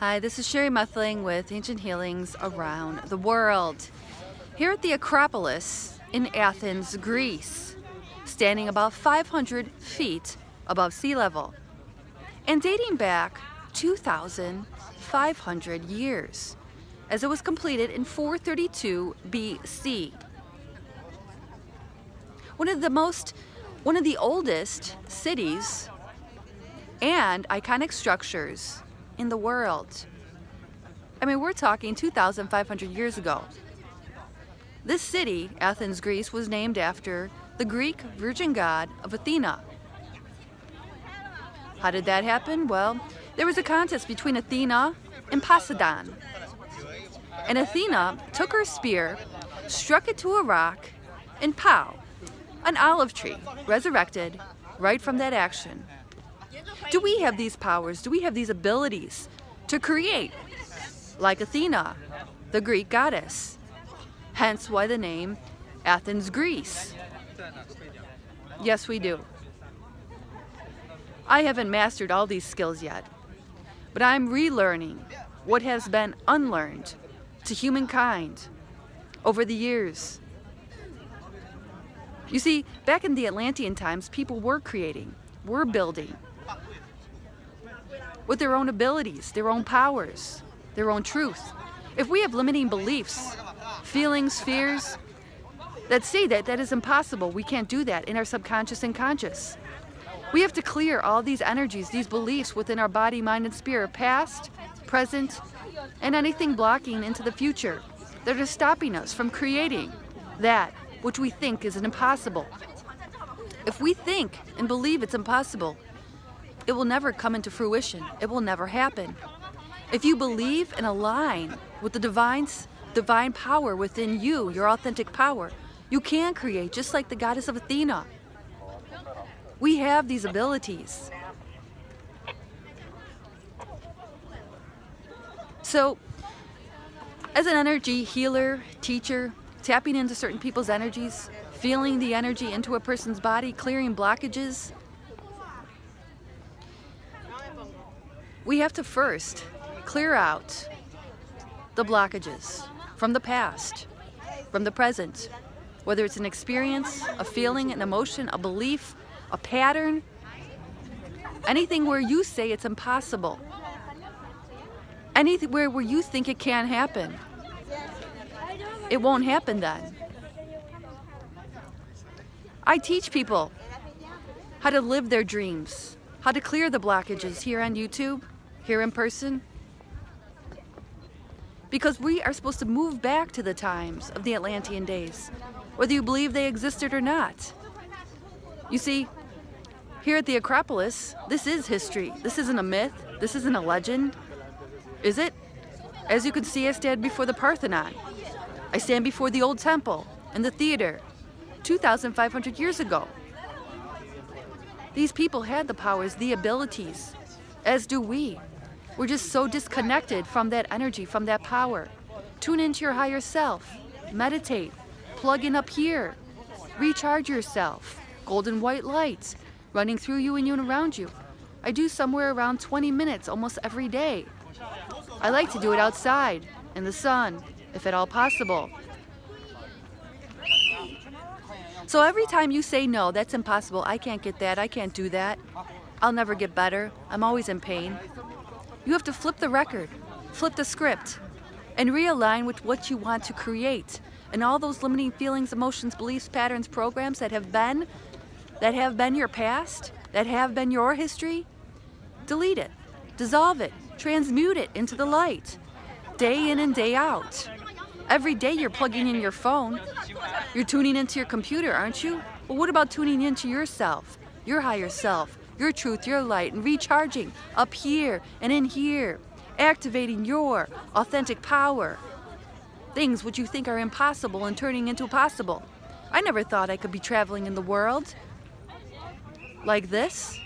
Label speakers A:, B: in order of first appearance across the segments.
A: Hi, this is Sherry Methling with Ancient Healings Around the World. Here at the Acropolis in Athens, Greece, standing about 500 feet above sea level and dating back 2,500 years, as it was completed in 432 BC. One of the oldest cities and iconic structures in the world. I mean, we're talking 2,500 years ago. This city, Athens, Greece, was named after the Greek virgin god of Athena. How did that happen? Well, there was a contest between Athena and Poseidon. And Athena took her spear, struck it to a rock, and pow, an olive tree resurrected right from that action. Do we have these powers? Do we have these abilities to create like Athena, the Greek goddess? Hence why the name Athens, Greece. Yes, we do. I haven't mastered all these skills yet, but I'm relearning what has been unlearned to humankind over the years. You see, back in the Atlantean times, people were creating, were building, with their own abilities, their own powers, their own truth. If we have limiting beliefs, feelings, fears, that say that is impossible, we can't do that in our subconscious and conscious. We have to clear all these energies, these beliefs within our body, mind, and spirit, past, present, and anything blocking into the future that are stopping us from creating that which we think is impossible. If we think and believe it's impossible, it will never come into fruition. It will never happen. If you believe and align with the divine power within you, your authentic power, you can create just like the goddess of Athena. We have these abilities. So, as an energy healer, teacher, tapping into certain people's energies, feeling the energy into a person's body, clearing blockages, we have to first clear out the blockages from the past, from the present, whether it's an experience, a feeling, an emotion, a belief, a pattern, anything where you say it's impossible, anything where you think it can't happen. It won't happen then. I teach people how to live their dreams, how to clear the blockages here on YouTube, here in person, because we are supposed to move back to the times of the Atlantean days, whether you believe they existed or not. You see, here at the Acropolis, this is history. This isn't a myth. This isn't a legend. Is it? As you can see, I stand before the Parthenon. I stand before the old temple and the theater 2,500 years ago. These people had the powers, the abilities, as do we. We're just so disconnected from that energy, from that power. Tune into your higher self. Meditate. Plug in up here. Recharge yourself. Golden white lights running through you and around you. I do somewhere around 20 minutes almost every day. I like to do it outside, in the sun, if at all possible. So every time you say, no, that's impossible, I can't get that, I can't do that, I'll never get better, I'm always in pain, you have to flip the record, flip the script, and realign with what you want to create. And all those limiting feelings, emotions, beliefs, patterns, programs that have been your past, that have been your history, delete it, dissolve it, transmute it into the light, day in and day out. Every day you're plugging in your phone, you're tuning into your computer, aren't you? Well, what about tuning into yourself, your higher self, your truth, your light, and recharging up here and in here, activating your authentic power, things which you think are impossible and turning into possible. I never thought I could be traveling in the world like this,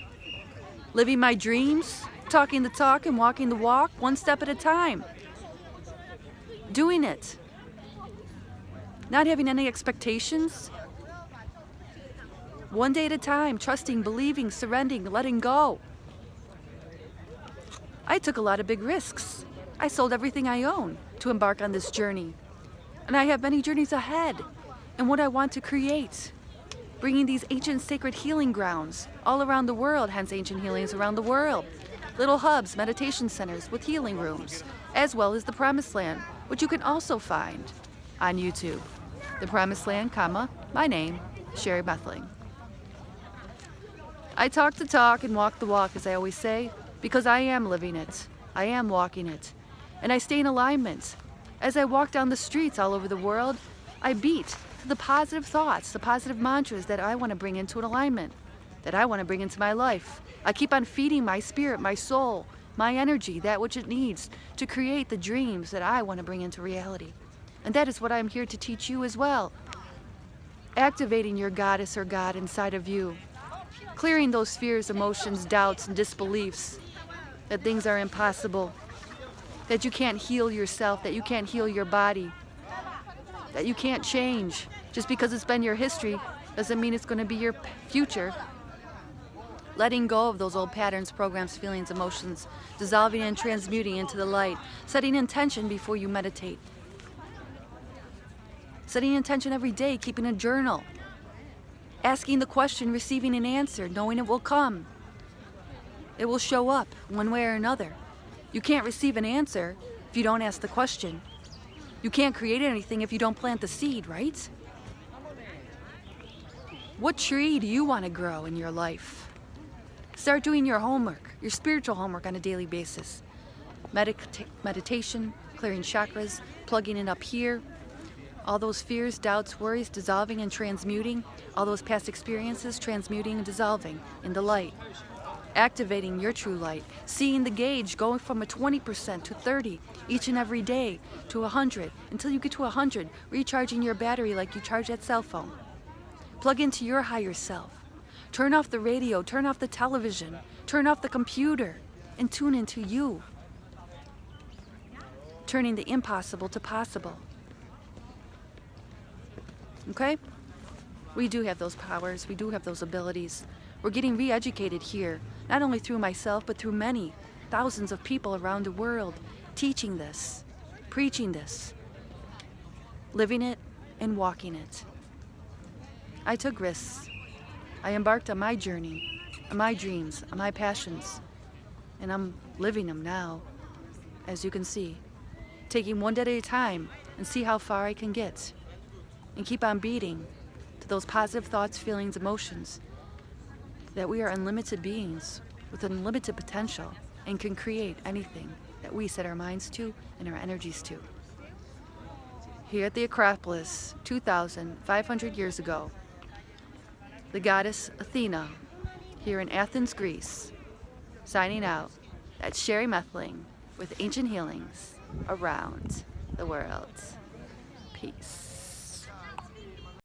A: living my dreams, talking the talk and walking the walk, one step at a time, doing it, not having any expectations, one day at a time, trusting, believing, surrendering, letting go. I took a lot of big risks. I sold everything I own to embark on this journey. And I have many journeys ahead and what I want to create. Bringing these ancient sacred healing grounds all around the world, hence ancient healings around the world. Little hubs, meditation centers with healing rooms, as well as the Promised Land, which you can also find on YouTube. The Promised Land, comma, my name, Sherry Methling. I talk the talk and walk the walk, as I always say, because I am living it. I am walking it. And I stay in alignment. As I walk down the streets all over the world, I beat to the positive thoughts, the positive mantras that I want to bring into an alignment, that I want to bring into my life. I keep on feeding my spirit, my soul, my energy, that which it needs to create the dreams that I want to bring into reality. And that is what I'm here to teach you as well. Activating your goddess or God inside of you. Clearing those fears, emotions, doubts, and disbeliefs that things are impossible, that you can't heal yourself, that you can't heal your body, that you can't change. Just because it's been your history doesn't mean it's going to be your future. Letting go of those old patterns, programs, feelings, emotions, dissolving and transmuting into the light, setting intention before you meditate. Setting intention every day, keeping a journal. Asking the question, receiving an answer, knowing it will come. It will show up one way or another. You can't receive an answer if you don't ask the question. You can't create anything if you don't plant the seed, right? What tree do you want to grow in your life? Start doing your homework, your spiritual homework on a daily basis. Meditation, clearing chakras, plugging it up here. All those fears, doubts, worries, dissolving and transmuting. All those past experiences, transmuting and dissolving in the light. Activating your true light. Seeing the gauge going from a 20% to 30 each and every day to 100 until you get to 100. Recharging your battery like you charge that cell phone. Plug into your higher self. Turn off the radio, turn off the television, turn off the computer, and tune into you. Turning the impossible to possible. Okay? We do have those powers, we do have those abilities. We're getting re-educated here, not only through myself, but through many, thousands of people around the world, teaching this, preaching this, living it and walking it. I took risks. I embarked on my journey, on my dreams, on my passions, and I'm living them now, as you can see. Taking one day at a time and see how far I can get. And keep on beating to those positive thoughts, feelings, emotions, that we are unlimited beings with unlimited potential and can create anything that we set our minds to and our energies to. Here at the Acropolis, 2,500 years ago, the goddess Athena, here in Athens, Greece, signing out. That's Sherry Methling with Ancient Healings around the world. Peace.